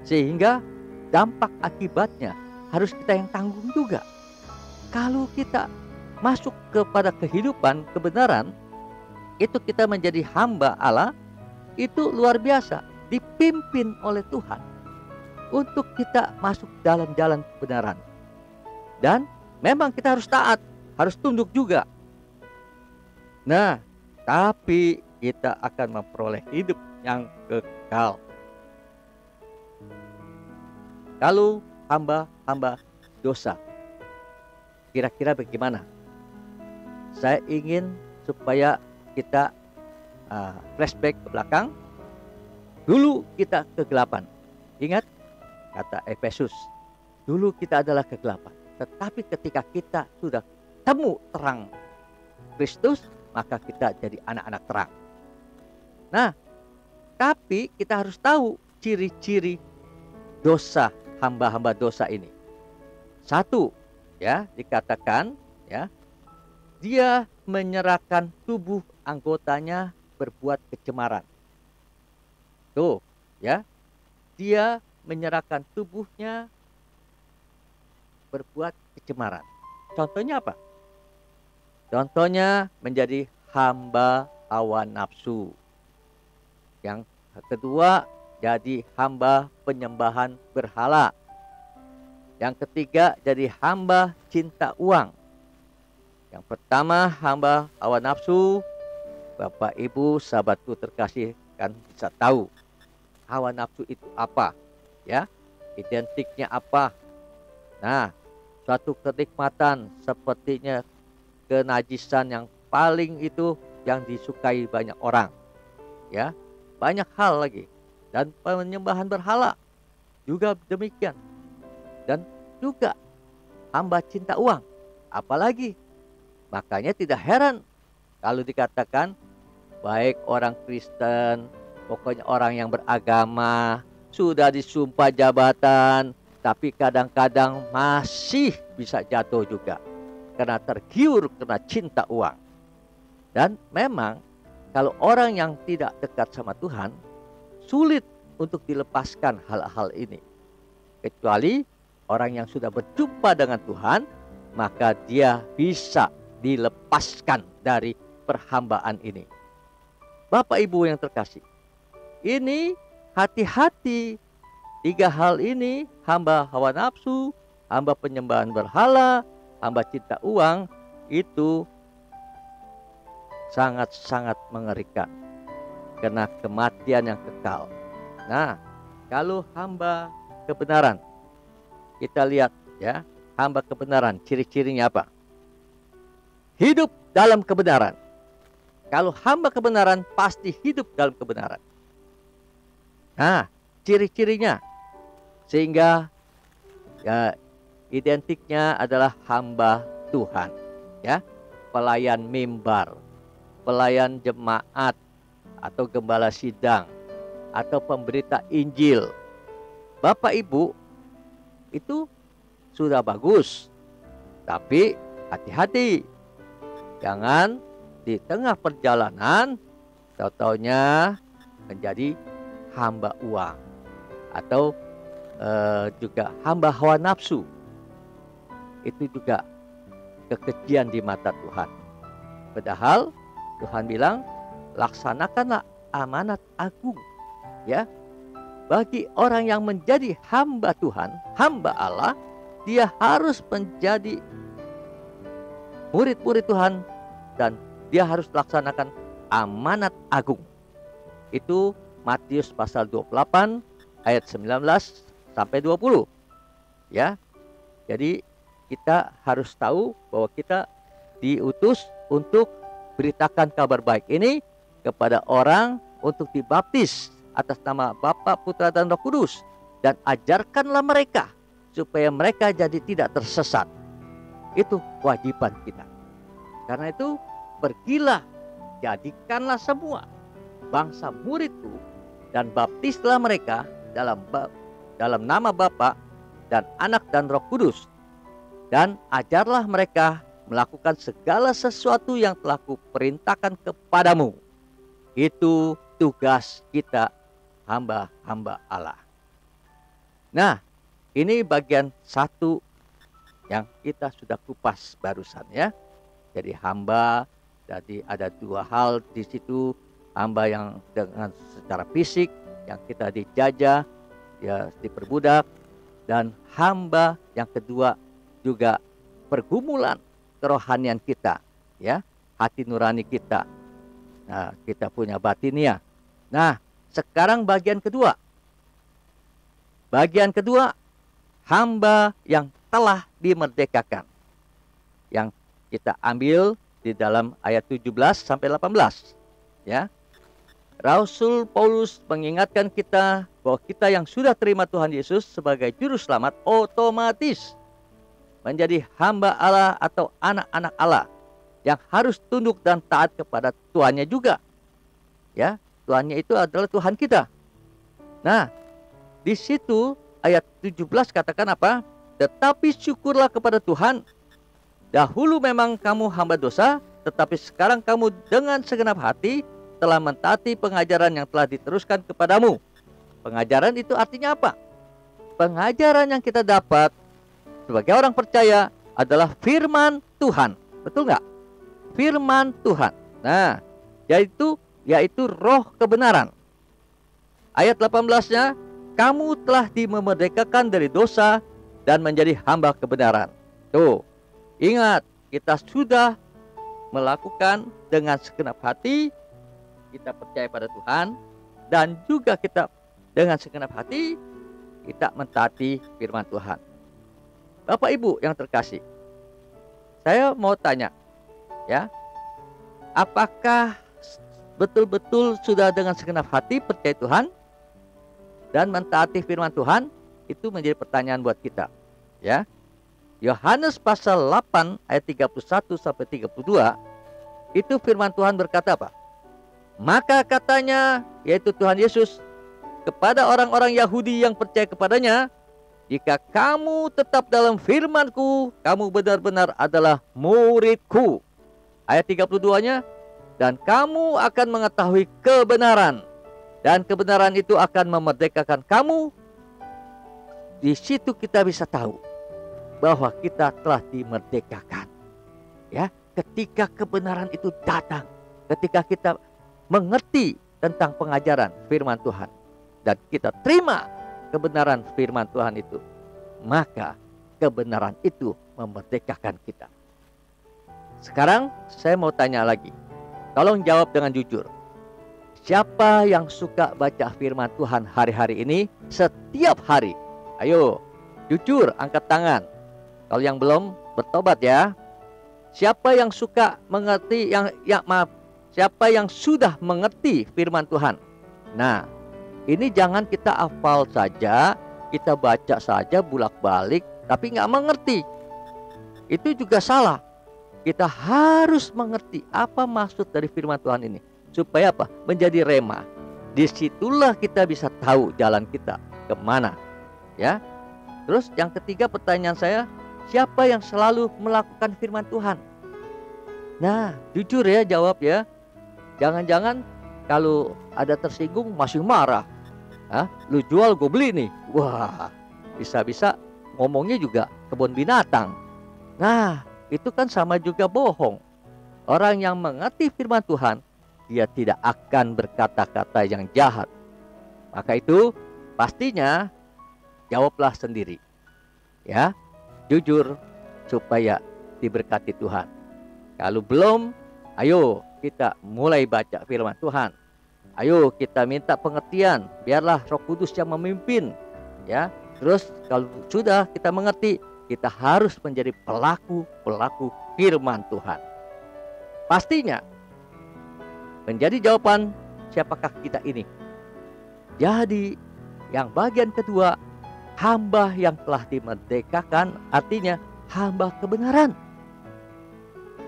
sehingga dampak akibatnya harus kita yang tanggung juga. Kalau kita masuk kepada kehidupan kebenaran, itu kita menjadi hamba Allah, itu luar biasa, dipimpin oleh Tuhan untuk kita masuk dalam jalan kebenaran. Dan memang kita harus taat, harus tunduk juga. Nah, tapi kita akan memperoleh hidup yang kekal. Kalau hamba-hamba dosa, kira-kira bagaimana? Saya ingin supaya kita flashback ke belakang. Dulu kita kegelapan. Ingat kata Efesus, dulu kita adalah kegelapan. Tetapi ketika kita sudah temu terang Kristus, maka kita jadi anak-anak terang. Nah, tapi kita harus tahu ciri-ciri dosa, hamba-hamba dosa ini. Satu, ya, dikatakan ya, dia menyerahkan tubuh anggotanya berbuat kecemaran. Tuh, ya. Dia menyerahkan tubuhnya berbuat kecemaran. Contohnya apa? Contohnya menjadi hamba hawa nafsu. Yang kedua, jadi hamba penyembahan berhala. Yang ketiga, jadi hamba cinta uang. Yang pertama, hamba hawa nafsu. Bapak Ibu sahabatku terkasih kan bisa tahu hawa nafsu itu apa, ya, identiknya apa. Nah, suatu kenikmatan sepertinya kenajisan yang paling itu yang disukai banyak orang, ya, banyak hal lagi. Dan penyembahan berhala juga demikian. Dan juga hamba cinta uang, apalagi. Makanya tidak heran kalau dikatakan baik orang Kristen, pokoknya orang yang beragama, sudah disumpah jabatan, tapi kadang-kadang masih bisa jatuh juga karena tergiur karena cinta uang. Dan memang kalau orang yang tidak dekat sama Tuhan, sulit untuk dilepaskan hal-hal ini. Kecuali orang yang sudah berjumpa dengan Tuhan, maka dia bisa dilepaskan dari perhambaan ini. Bapak Ibu yang terkasih, ini hati-hati. 3 hal ini, hamba hawa nafsu, hamba penyembahan berhala, hamba cinta uang, itu sangat-sangat mengerikan, karena kematian yang kekal. Nah, kalau hamba kebenaran, kita lihat ya, hamba kebenaran ciri-cirinya apa? Hidup dalam kebenaran. Kalau hamba kebenaran pasti hidup dalam kebenaran. Nah, ciri-cirinya, sehingga ya identiknya adalah hamba Tuhan, ya, pelayan mimbar, pelayan jemaat, atau gembala sidang, atau pemberita Injil. Bapak Ibu, itu sudah bagus, tapi hati-hati, jangan di tengah perjalanan tahu-taunya menjadi hamba uang, atau juga hamba hawa nafsu. Itu juga kekejian di mata Tuhan. Padahal Tuhan bilang, laksanakanlah amanat agung, ya. Bagi orang yang menjadi hamba Tuhan, hamba Allah, dia harus menjadi murid-murid Tuhan, dan dia harus laksanakan amanat agung. Itu Matius pasal 28 ayat 19 sampai 20. Ya. Jadi kita harus tahu bahwa kita diutus untuk beritakan kabar baik ini kepada orang, untuk dibaptis atas nama Bapa, Putra, dan Roh Kudus, dan ajarkanlah mereka supaya mereka jadi tidak tersesat. Itu kewajiban kita. Karena itu pergilah, jadikanlah semua bangsa muridku, dan baptislah mereka dalam nama Bapa dan Anak dan Roh Kudus, dan ajarlah mereka melakukan segala sesuatu yang telah kuperintahkan kepadamu. Itu tugas kita, hamba-hamba Allah. Nah, ini bagian satu yang kita sudah kupas barusan, ya. Jadi hamba, jadi ada dua hal di situ. Hamba yang dengan secara fisik, yang kita dijajah, ya, diperbudak, dan hamba yang kedua juga pergumulan kerohanian kita, ya, hati nurani kita. Nah, kita punya batinia. Nah, sekarang bagian kedua. Bagian kedua, hamba yang telah dimerdekakan. Yang kita ambil di dalam ayat 17 sampai 18. Ya. Rasul Paulus mengingatkan kita bahwa kita yang sudah terima Tuhan Yesus sebagai juru selamat otomatis menjadi hamba Allah atau anak-anak Allah yang harus tunduk dan taat kepada Tuhannya juga. Ya. Tuhannya itu adalah Tuhan kita. Nah, di situ ayat 17 katakan apa? Tetapi syukurlah kepada Tuhan. Dahulu memang kamu hamba dosa, tetapi sekarang kamu dengan segenap hati telah mentaati pengajaran yang telah diteruskan kepadamu. Pengajaran itu artinya apa? Pengajaran yang kita dapat sebagai orang percaya adalah firman Tuhan. Betul nggak? Firman Tuhan. Nah, yaitu roh kebenaran. Ayat 18-nya, kamu telah dimerdekakan dari dosa dan menjadi hamba kebenaran. Tuh, ingat, kita sudah melakukan dengan segenap hati, kita percaya pada Tuhan, dan juga kita dengan segenap hati, kita mentaati firman Tuhan. Bapak Ibu yang terkasih, saya mau tanya, ya, apakah betul-betul sudah dengan segenap hati percaya Tuhan dan mentaati firman Tuhan? Itu menjadi pertanyaan buat kita, ya. Yohanes pasal 8 ayat 31 sampai 32, itu firman Tuhan berkata apa? Maka katanya, yaitu Tuhan Yesus, kepada orang-orang Yahudi yang percaya kepadanya, jika kamu tetap dalam firman-Ku, kamu benar-benar adalah murid-Ku. Ayat 32-nya, dan kamu akan mengetahui kebenaran, dan kebenaran itu akan memerdekakan kamu. Di situ kita bisa tahu bahwa kita telah dimerdekakan. Ya, ketika kebenaran itu datang, ketika kita mengerti tentang pengajaran firman Tuhan dan kita terima kebenaran firman Tuhan itu, maka kebenaran itu memerdekakan kita. Sekarang saya mau tanya lagi. Tolong jawab dengan jujur. Siapa yang suka baca firman Tuhan hari-hari ini setiap hari? Ayo, jujur, angkat tangan. Kalau yang belum, bertobat ya. Siapa yang suka mengerti, siapa yang sudah mengerti firman Tuhan? Nah, ini jangan kita hafal saja, kita baca saja bolak-balik, tapi nggak mengerti. Itu juga salah. Kita harus mengerti apa maksud dari firman Tuhan ini. Supaya apa? Menjadi rema. Disitulah kita bisa tahu jalan kita kemana. Ya. Terus yang ketiga pertanyaan saya, siapa yang selalu melakukan firman Tuhan? Nah, jujur ya jawab ya. Jangan-jangan kalau ada tersinggung masih marah. Lu jual gue beli nih. Wah, bisa-bisa ngomongnya juga kebun binatang. Nah, itu kan sama juga bohong. Orang yang mengerti firman Tuhan, dia tidak akan berkata-kata yang jahat. Maka itu pastinya jawablah sendiri. Ya, jujur supaya diberkati Tuhan. Kalau belum, ayo kita mulai baca firman Tuhan. Ayo kita minta pengertian, biarlah Roh Kudus yang memimpin. Ya, terus kalau sudah kita mengerti, kita harus menjadi pelaku firman Tuhan. Pastinya menjadi jawaban siapakah kita ini. Jadi yang bagian kedua, hamba yang telah dimerdekakan, artinya hamba kebenaran.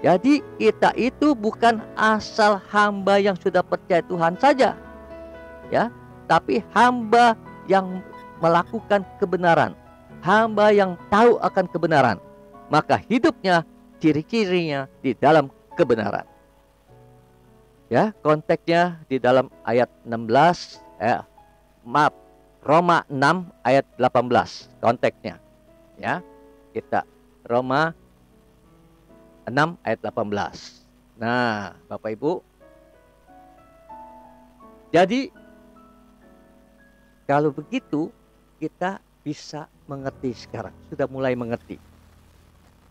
Jadi kita itu bukan asal hamba yang sudah percaya Tuhan saja, ya, tapi hamba yang melakukan kebenaran, hamba yang tahu akan kebenaran, maka hidupnya ciri-cirinya di dalam kebenaran. Ya, konteksnya di dalam ayat 16, Roma 6 ayat 18 konteksnya. Ya, kita Roma 6 ayat 18. Nah, Bapak Ibu, jadi kalau begitu kita bisa mengerti sekarang, sudah mulai mengerti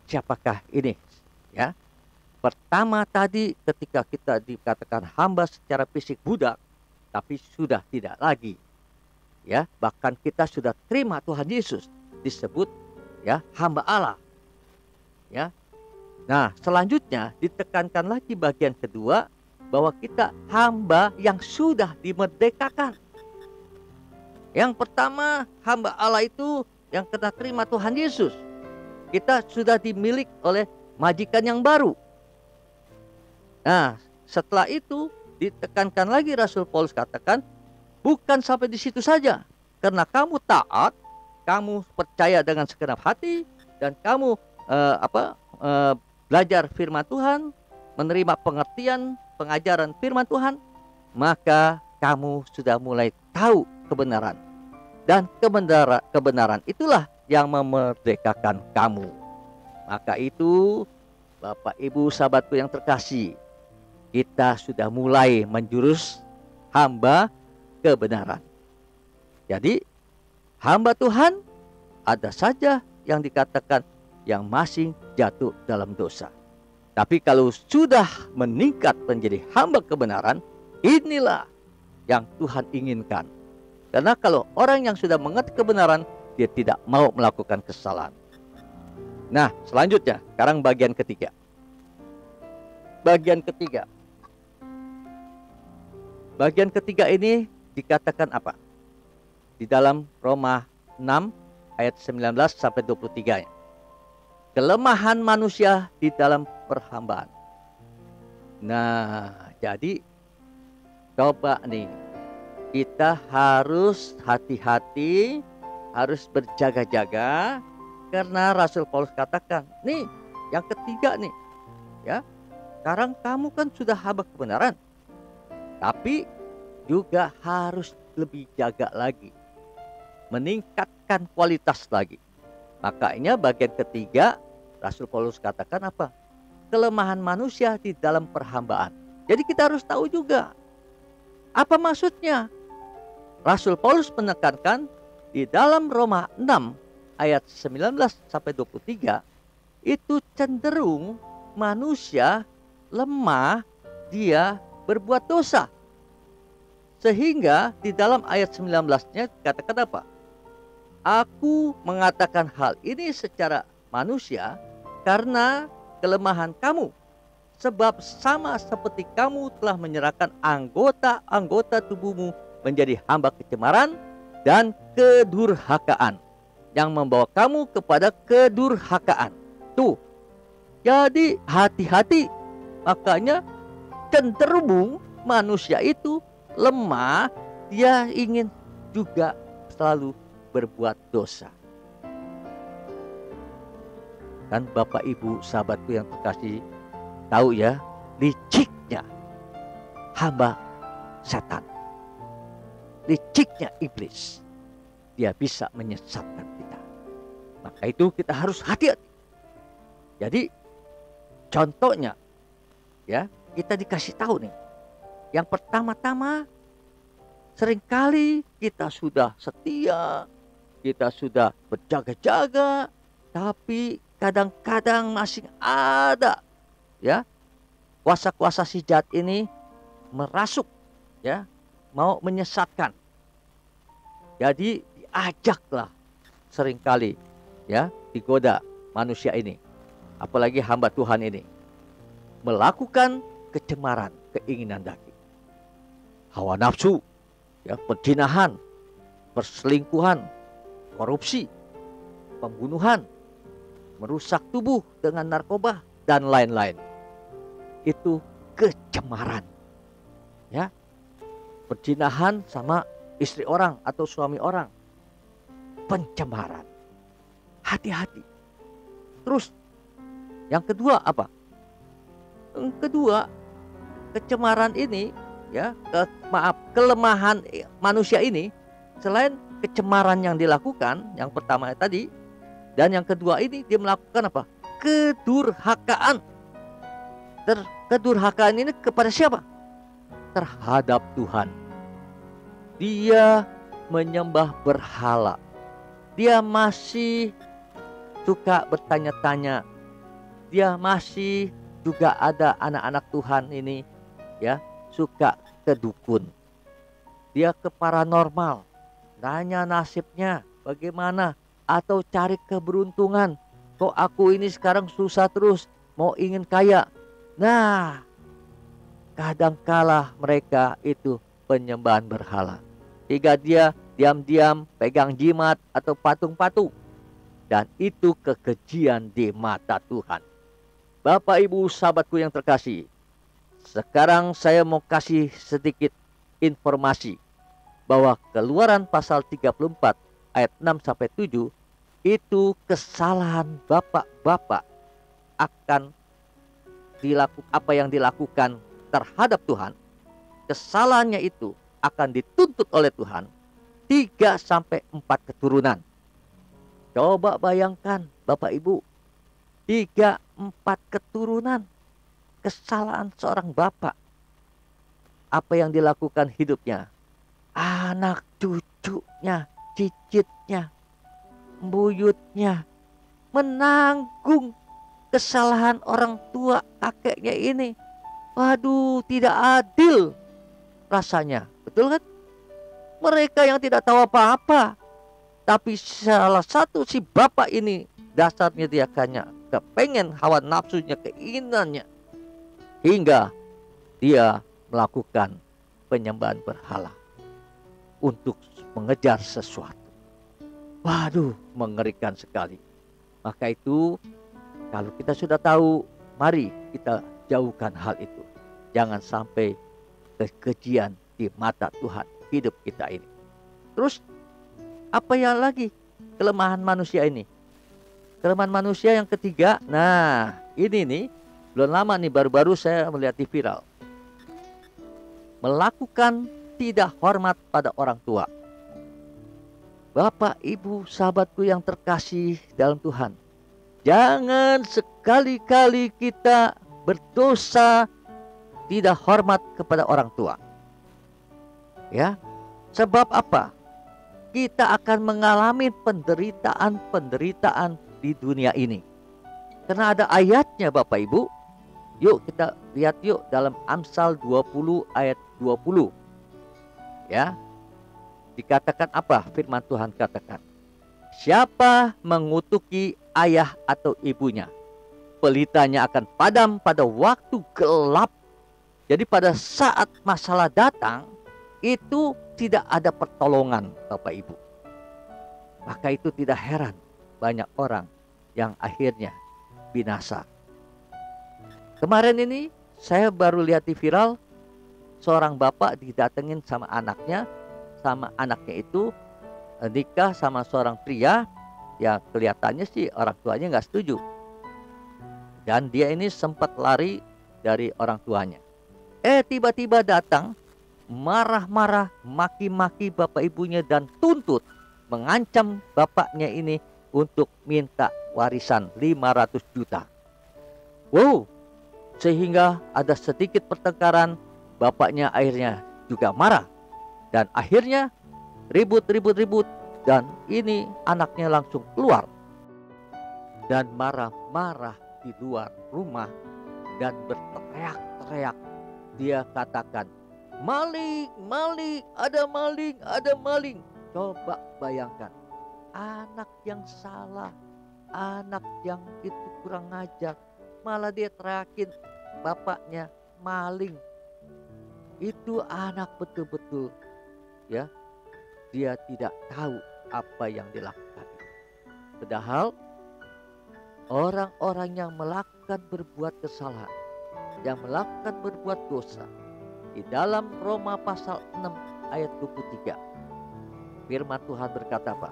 siapakah ini, ya. Pertama tadi ketika kita dikatakan hamba secara fisik budak, tapi sudah tidak lagi, ya. Bahkan kita sudah terima Tuhan Yesus, disebut ya hamba Allah, ya. Nah, selanjutnya ditekankan lagi bagian kedua bahwa kita hamba yang sudah dimerdekakan. Yang pertama, hamba Allah itu yang kita terima Tuhan Yesus. Kita sudah dimiliki oleh majikan yang baru. Nah, setelah itu ditekankan lagi Rasul Paulus katakan, bukan sampai di situ saja. Karena kamu taat, kamu percaya dengan segenap hati, dan kamu belajar firman Tuhan, menerima pengertian, pengajaran firman Tuhan, maka kamu sudah mulai tahu kebenaran. Dan kebenaran itulah yang memerdekakan kamu. Maka itu, Bapak Ibu sahabatku yang terkasih, kita sudah mulai menjurus hamba kebenaran. Jadi, hamba Tuhan ada saja yang dikatakan yang masih jatuh dalam dosa. Tapi kalau sudah meningkat menjadi hamba kebenaran, inilah yang Tuhan inginkan. Karena kalau orang yang sudah mengerti kebenaran, dia tidak mau melakukan kesalahan. Nah, selanjutnya, sekarang bagian ketiga. Bagian ketiga. Bagian ketiga ini dikatakan apa? Di dalam Roma 6 ayat 19 sampai 23. Kelemahan manusia di dalam perhambaan. Nah, jadi coba nih, kita harus hati-hati, harus berjaga-jaga, karena Rasul Paulus katakan, nih yang ketiga nih, ya, sekarang kamu kan sudah hamba kebenaran, tapi juga harus lebih jaga lagi, meningkatkan kualitas lagi. Makanya bagian ketiga Rasul Paulus katakan apa? Kelemahan manusia di dalam perhambaan. Jadi kita harus tahu juga apa maksudnya. Rasul Paulus menekankan di dalam Roma 6 ayat 19 sampai 23, itu cenderung manusia lemah, dia berbuat dosa. Sehingga di dalam ayat 19-nya katakan apa? Aku mengatakan hal ini secara manusia karena kelemahan kamu. Sebab sama seperti kamu telah menyerahkan anggota-anggota tubuhmu menjadi hamba kecemaran dan kedurhakaan, yang membawa kamu kepada kedurhakaan. Tuh, jadi hati-hati. Makanya cenderung manusia itu lemah, dia ingin juga selalu berbuat dosa. Kan Bapak Ibu sahabatku yang terkasih, tahu ya, liciknya hamba setan, liciknya iblis, dia bisa menyesatkan kita. Maka itu kita harus hati-hati. Jadi contohnya ya, kita dikasih tahu nih. Yang pertama-tama, seringkali kita sudah setia, kita sudah berjaga-jaga, tapi kadang-kadang masih ada ya kuasa-kuasa si jahat ini merasuk, ya, mau menyesatkan. Jadi diajaklah seringkali ya, digoda manusia ini, apalagi hamba Tuhan ini, melakukan kecemaran, keinginan daging, hawa nafsu, ya, perzinahan, perselingkuhan, korupsi, pembunuhan, merusak tubuh dengan narkoba dan lain-lain. Itu kecemaran. Ya. Perzinahan sama istri orang atau suami orang. Pencemaran. Hati-hati. Terus yang kedua apa? Yang kedua, kecemaran ini ya, kelemahan manusia ini, selain kecemaran yang dilakukan, yang pertama tadi, dan yang kedua ini dia melakukan apa? Kedurhakaan. Kedurhakaan ini kepada siapa? Terhadap Tuhan. Dia menyembah berhala. Dia masih suka bertanya-tanya. Dia masih juga ada anak-anak Tuhan ini ya, suka ke dukun. Dia ke paranormal. Tanya nasibnya bagaimana, atau cari keberuntungan. Kok aku ini sekarang susah terus, mau ingin kaya. Nah, kadangkala mereka itu penyembahan berhala. Sehingga dia diam-diam pegang jimat atau patung-patung. Dan itu kekejian di mata Tuhan. Bapak Ibu sahabatku yang terkasih, sekarang saya mau kasih sedikit informasi bahwa Keluaran pasal 34 ayat 6-7 itu kesalahan bapak-bapak akan apa yang dilakukan terhadap Tuhan. Kesalahannya itu akan dituntut oleh Tuhan 3-4 keturunan. Coba bayangkan Bapak Ibu, 3-4 keturunan kesalahan seorang bapak. Apa yang dilakukan hidupnya, anak cucunya, cicitnya, buyutnya menanggung kesalahan orang tua kakeknya ini. Waduh, tidak adil rasanya, betul kan? Mereka yang tidak tahu apa-apa, tapi salah satu si bapak ini dasarnya dia hanya kepengen, hawa nafsunya, keinginannya, hingga dia melakukan penyembahan berhala untuk mengejar sesuatu. Waduh, mengerikan sekali. Maka itu, kalau kita sudah tahu, mari kita jauhkan hal itu. Jangan sampai kekejian di mata Tuhan hidup kita ini. Terus, apa yang lagi kelemahan manusia ini? Kelemahan manusia yang ketiga, nah ini nih, belum lama nih, baru-baru saya melihat di viral. Melakukan tidak hormat pada orang tua. Bapak, Ibu, sahabatku yang terkasih dalam Tuhan, jangan sekali-kali kita berdosa tidak hormat kepada orang tua. Ya, sebab apa? Kita akan mengalami penderitaan-penderitaan di dunia ini. Karena ada ayatnya Bapak Ibu. Yuk kita lihat yuk dalam Amsal 20 ayat 20. Ya. Dikatakan apa? Firman Tuhan katakan, siapa mengutuki ayah atau ibunya, pelitanya akan padam pada waktu gelap. Jadi pada saat masalah datang, itu tidak ada pertolongan Bapak Ibu. Maka itu tidak heran banyak orang yang akhirnya binasa. Kemarin ini saya baru lihat di viral, seorang bapak didatengin sama anaknya itu nikah sama seorang pria. Ya kelihatannya sih orang tuanya nggak setuju. Dan dia ini sempat lari dari orang tuanya. Tiba-tiba datang marah-marah, maki-maki bapak ibunya dan tuntut, mengancam bapaknya ini untuk minta warisan 500 juta. Wow, sehingga ada sedikit pertengkaran, bapaknya akhirnya juga marah. Dan akhirnya ribut, dan ini anaknya langsung keluar dan marah-marah di luar rumah dan berteriak-teriak. Dia katakan, maling, maling, ada maling, ada maling. Coba bayangkan, anak yang salah, anak yang itu kurang ajar, malah dia teriakin bapaknya maling. Itu anak betul-betul, ya, dia tidak tahu apa yang dilakukan. Padahal orang-orang yang melakukan berbuat kesalahan, yang melakukan berbuat dosa, di dalam Roma pasal 6 ayat 23, firman Tuhan berkata apa?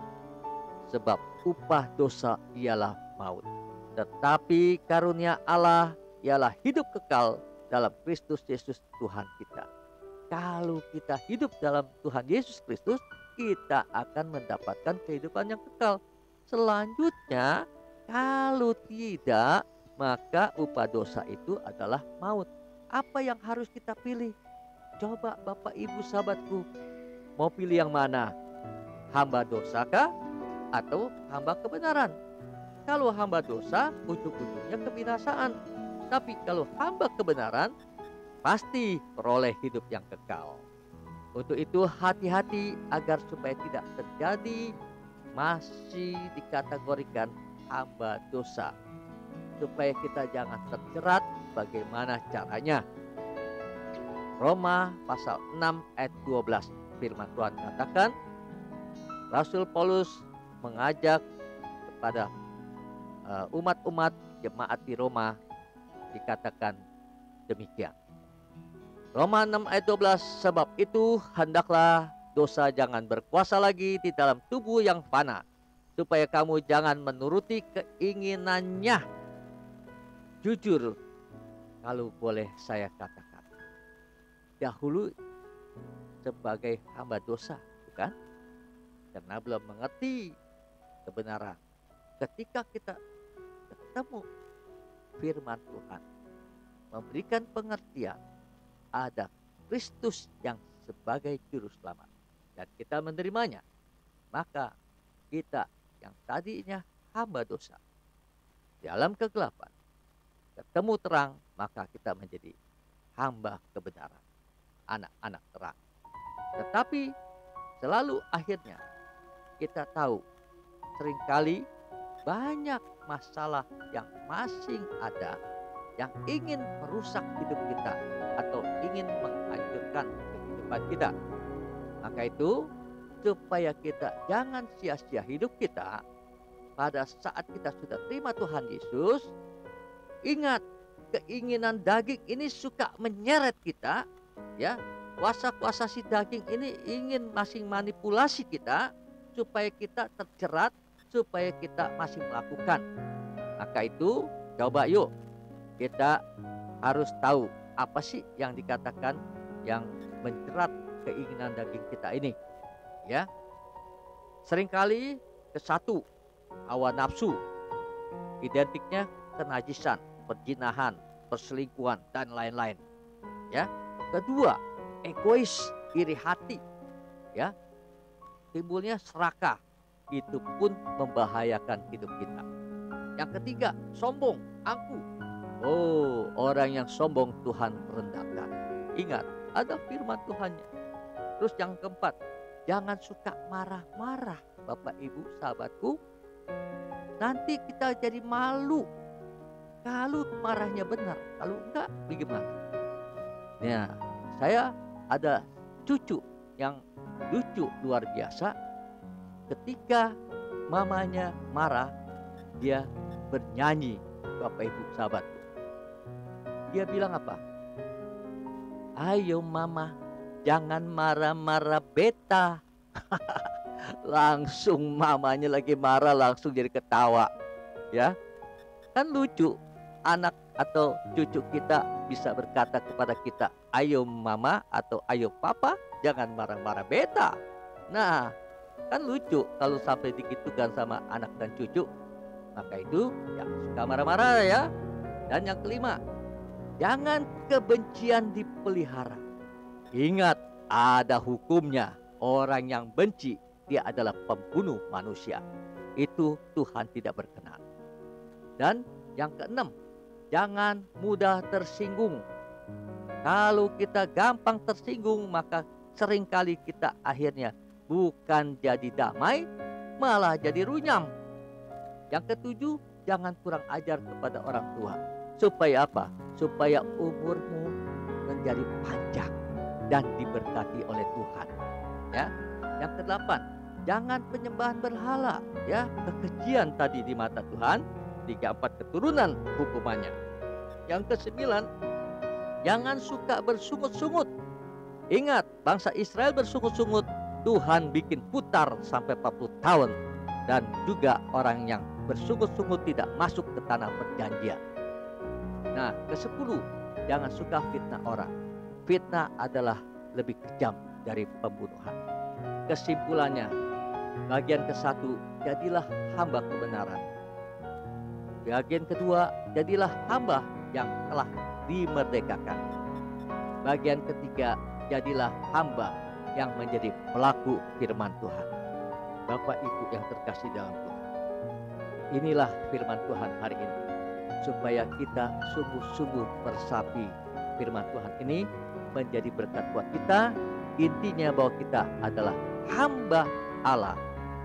Sebab upah dosa ialah maut, tetapi karunia Allah ialah hidup kekal dalam Kristus Yesus Tuhan kita. Kalau kita hidup dalam Tuhan Yesus Kristus, kita akan mendapatkan kehidupan yang kekal. Selanjutnya, kalau tidak, maka upah dosa itu adalah maut. Apa yang harus kita pilih? Coba Bapak Ibu sahabatku, mau pilih yang mana? Hamba dosa kah? Atau hamba kebenaran? Kalau hamba dosa, ujung-ujungnya kebinasaan. Tapi kalau hamba kebenaran, pasti peroleh hidup yang kekal. Untuk itu hati-hati agar supaya tidak terjadi masih dikategorikan hamba dosa. Supaya kita jangan terjerat, bagaimana caranya? Roma pasal 6 ayat 12, firman Tuhan katakan, Rasul Paulus mengajak kepada umat-umat jemaat di Roma, dikatakan demikian. Roma 6 ayat 12, sebab itu hendaklah dosa jangan berkuasa lagi di dalam tubuh yang fana, supaya kamu jangan menuruti keinginannya. Jujur, kalau boleh saya katakan, dahulu sebagai hamba dosa, bukan? Karena belum mengerti kebenaran. Ketika kita ketemu firman Tuhan, memberikan pengertian, ada Kristus yang sebagai juru selamat, dan kita menerimanya, maka kita yang tadinya hamba dosa dalam kegelapan ketemu terang, maka kita menjadi hamba kebenaran, anak-anak terang. Tetapi selalu akhirnya kita tahu, seringkali banyak masalah yang masih ada, yang ingin merusak hidup kita atau ingin menghancurkan kehidupan kita. Maka itu, supaya kita jangan sia-sia hidup kita, pada saat kita sudah terima Tuhan Yesus, ingat, keinginan daging ini suka menyeret kita, ya. Kuasa-kuasa si daging ini ingin masih manipulasi kita supaya kita terjerat, supaya kita masih melakukan. Maka itu, coba yuk kita harus tahu apa sih yang dikatakan yang menjerat keinginan daging kita ini, ya. Seringkali kesatu, hawa nafsu, identiknya kenajisan, perzinahan, perselingkuhan, dan lain-lain, ya. Kedua, egois, iri hati, ya. Timbulnya serakah, itu pun membahayakan hidup kita. Yang ketiga, sombong, angkuh. Oh, orang yang sombong Tuhan rendahkan. Ingat, ada firman Tuhannya. Terus yang keempat, jangan suka marah-marah, Bapak Ibu sahabatku. Nanti kita jadi malu kalau marahnya benar, kalau enggak bagaimana? Nah, saya ada cucu yang lucu luar biasa. Ketika mamanya marah, dia bernyanyi, Bapak Ibu sahabatku. Dia bilang apa? Ayo mama, jangan marah-marah beta. Langsung mamanya lagi marah langsung jadi ketawa. Ya, kan lucu. Anak atau cucu kita bisa berkata kepada kita, ayo mama atau ayo papa, jangan marah-marah beta. Nah, kan lucu kalau sampai digitukan sama anak dan cucu. Maka itu jangan suka marah-marah ya. Dan yang kelima, jangan kebencian dipelihara. Ingat, ada hukumnya. Orang yang benci, dia adalah pembunuh manusia. Itu Tuhan tidak berkenan. Dan yang keenam, jangan mudah tersinggung. Kalau kita gampang tersinggung, maka seringkali kita akhirnya bukan jadi damai, malah jadi runyam. Yang ketujuh, jangan kurang ajar kepada orang tua. Supaya apa? Supaya umurmu menjadi panjang dan diberkati oleh Tuhan. Ya. Yang kedelapan, jangan penyembahan berhala. Ya, kekejian tadi di mata Tuhan. 3-4 keturunan hukumannya. Yang kesembilan, jangan suka bersungut-sungut. Ingat, bangsa Israel bersungut-sungut, Tuhan bikin putar sampai 40 tahun. Dan juga orang yang bersungut-sungut tidak masuk ke tanah perjanjian. Nah, ke-10, jangan suka fitnah orang. Fitnah adalah lebih kejam dari pembunuhan. Kesimpulannya, bagian ke-1, jadilah hamba kebenaran. Bagian kedua, jadilah hamba yang telah dimerdekakan. Bagian ketiga, jadilah hamba yang menjadi pelaku firman Tuhan. Bapak Ibu yang terkasih dalam Tuhan, inilah firman Tuhan hari ini. Supaya kita sungguh-sungguh meresapi firman Tuhan ini menjadi berkat buat kita. Intinya bahwa kita adalah hamba Allah,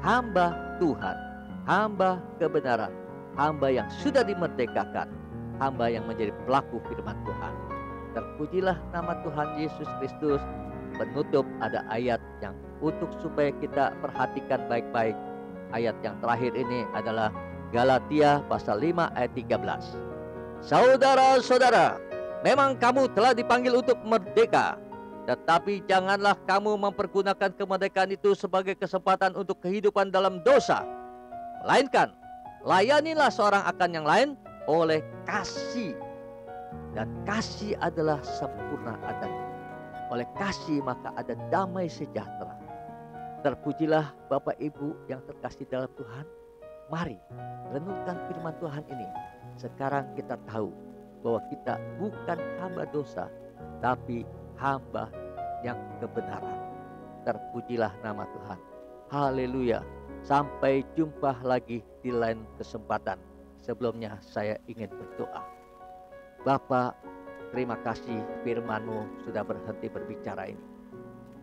hamba Tuhan, hamba kebenaran, hamba yang sudah dimerdekakan, hamba yang menjadi pelaku firman Tuhan. Terpujilah nama Tuhan Yesus Kristus. Penutup ada ayat yang untuk supaya kita perhatikan baik-baik. Ayat yang terakhir ini adalah Galatia pasal 5 ayat 13. Saudara-saudara, memang kamu telah dipanggil untuk merdeka, tetapi janganlah kamu mempergunakan kemerdekaan itu sebagai kesempatan untuk kehidupan dalam dosa. Melainkan layanilah seorang akan yang lain oleh kasih. Dan kasih adalah sempurna adanya. Oleh kasih maka ada damai sejahtera. Terpujilah Bapak Ibu yang terkasih dalam Tuhan. Mari renungkan firman Tuhan ini. Sekarang kita tahu bahwa kita bukan hamba dosa, tapi hamba yang kebenaran. Terpujilah nama Tuhan. Haleluya. Sampai jumpa lagi di lain kesempatan. Sebelumnya saya ingin berdoa. Bapa, terima kasih firman-Mu sudah berhenti berbicara ini.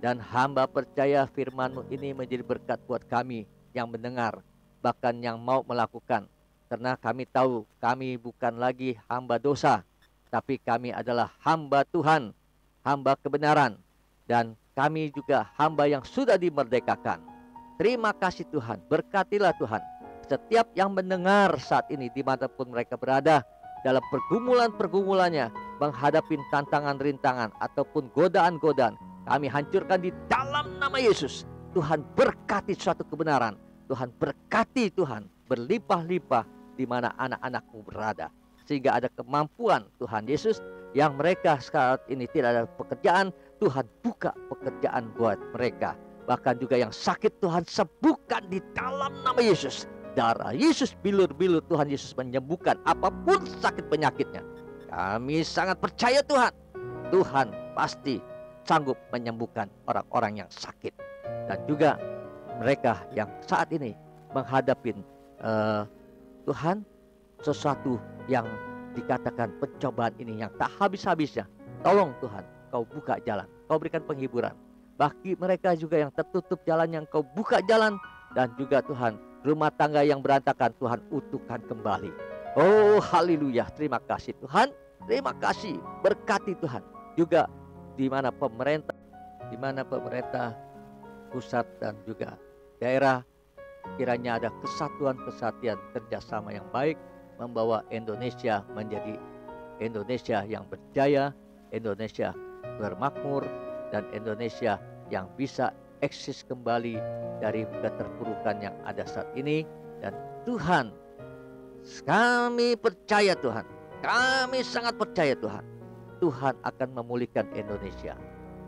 Dan hamba percaya firman-Mu ini menjadi berkat buat kami yang mendengar, bahkan yang mau melakukan. Karena kami tahu kami bukan lagi hamba dosa, tapi kami adalah hamba Tuhan, hamba kebenaran. Dan kami juga hamba yang sudah dimerdekakan. Terima kasih Tuhan, berkatilah Tuhan setiap yang mendengar saat ini dimanapun mereka berada, dalam pergumulan-pergumulannya, menghadapi tantangan rintangan ataupun godaan-godaan, kami hancurkan di dalam nama Yesus. Tuhan berkati suatu kebenaran, Tuhan berkati Tuhan berlimpah-limpah di mana anak-anak-Mu berada, sehingga ada kemampuan Tuhan Yesus yang mereka saat ini tidak ada pekerjaan, Tuhan buka pekerjaan buat mereka. Bahkan juga yang sakit Tuhan sembuhkan di dalam nama Yesus. Darah Yesus bilur-bilur, Tuhan Yesus menyembuhkan apapun sakit penyakitnya. Kami sangat percaya Tuhan, Tuhan pasti sanggup menyembuhkan orang-orang yang sakit. Dan juga mereka yang saat ini menghadapi Tuhan sesuatu yang dikatakan pencobaan ini yang tak habis-habisnya. Tolong Tuhan, Kau buka jalan, Kau berikan penghiburan. Bagi mereka juga yang tertutup jalan, yang Kau buka jalan. Dan juga Tuhan, rumah tangga yang berantakan, Tuhan utuhkan kembali. Oh haleluya, terima kasih Tuhan. Terima kasih, berkati Tuhan. Juga di mana pemerintah pusat dan juga daerah, kiranya ada kesatuan kerjasama yang baik, membawa Indonesia menjadi Indonesia yang berjaya, Indonesia bermakmur, dan Indonesia yang bisa eksis kembali dari keterpurukan yang ada saat ini. Dan Tuhan, kami percaya Tuhan, kami sangat percaya Tuhan, Tuhan akan memulihkan Indonesia.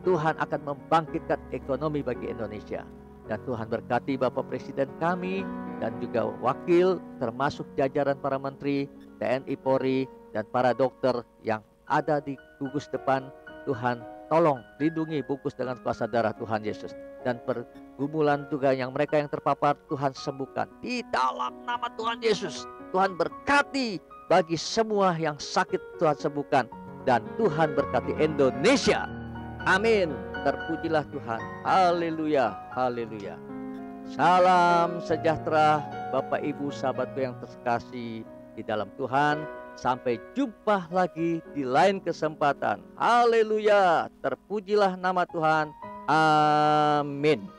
Tuhan akan membangkitkan ekonomi bagi Indonesia. Dan Tuhan berkati Bapak Presiden kami dan juga wakil, termasuk jajaran para menteri, TNI Polri, dan para dokter yang ada di gugus depan. Tuhan tolong lindungi, bungkus dengan kuasa darah Tuhan Yesus. Dan pergumulan juga yang mereka yang terpapar, Tuhan sembuhkan di dalam nama Tuhan Yesus. Tuhan berkati bagi semua yang sakit, Tuhan sembuhkan. Dan Tuhan berkati Indonesia. Amin. Terpujilah Tuhan. Haleluya, haleluya. Salam sejahtera Bapak Ibu sahabatku yang terkasih di dalam Tuhan. Sampai jumpa lagi di lain kesempatan. Haleluya. Terpujilah nama Tuhan. Amin.